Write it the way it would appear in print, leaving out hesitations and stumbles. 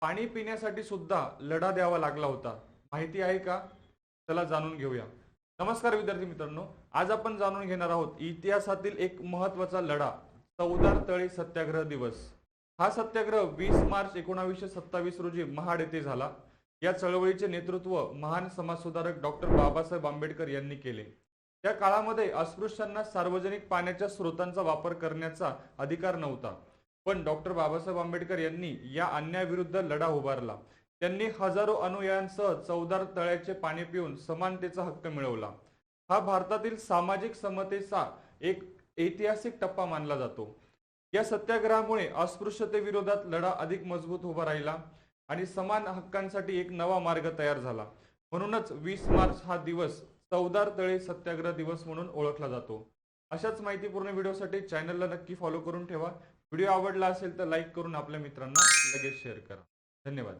पाणी पिण्यासाठी सुद्धा लढा द्यावा लागला होता. माहिती आहे का? चला जाणून घेऊया. नमस्कार विद्यार्थी मित्रांनो, आज आपण जाणून घेणार आहोत इतिहासातील एक महत्त्वाचा लढा, चवदार तळे सत्याग्रह दिवस. हा सत्याग्रह 20 मार्च 1927 रोजी महाड येथे झाला. या चळवळीचे नेतृत्व महान समाजसुधारक डॉक्टर बाबासाहेब आंबेडकर यांनी केले. त्या काळामध्ये अस्पृश्यांना सार्वजनिक पाण्याच्या स्रोतांचा वापर करण्याचा अधिकार नव्हता. पण डॉक्टर बाबासाहेब आंबेडकर यांनी या अन्यायाविरुद्ध लढा उभारला. त्यांनी हजारो अनुयायांसह चवदार तळ्याचे पाणी पिऊन समानतेचा हक्क मिळवला. हा भारतातील सामाजिक समतेचा एक ऐतिहासिक टप्पा मानला जातो. या सत्याग्रहामुळे अस्पृश्यतेविरोधात लढा अधिक मजबूत उभा राहिला आणि समान हक्कांसाठी एक नवा मार्ग तयार झाला. म्हणूनच 20 मार्च हा दिवस चवदार तळे सत्याग्रह दिवस म्हणून ओळखला जातो. अशाच माहितीपूर्ण व्हिडिओसाठी चॅनलला नक्की फॉलो करून ठेवा. व्हिडिओ आवडला असेल तर लाईक करून आपल्या मित्रांना लगेच शेअर करा. धन्यवाद.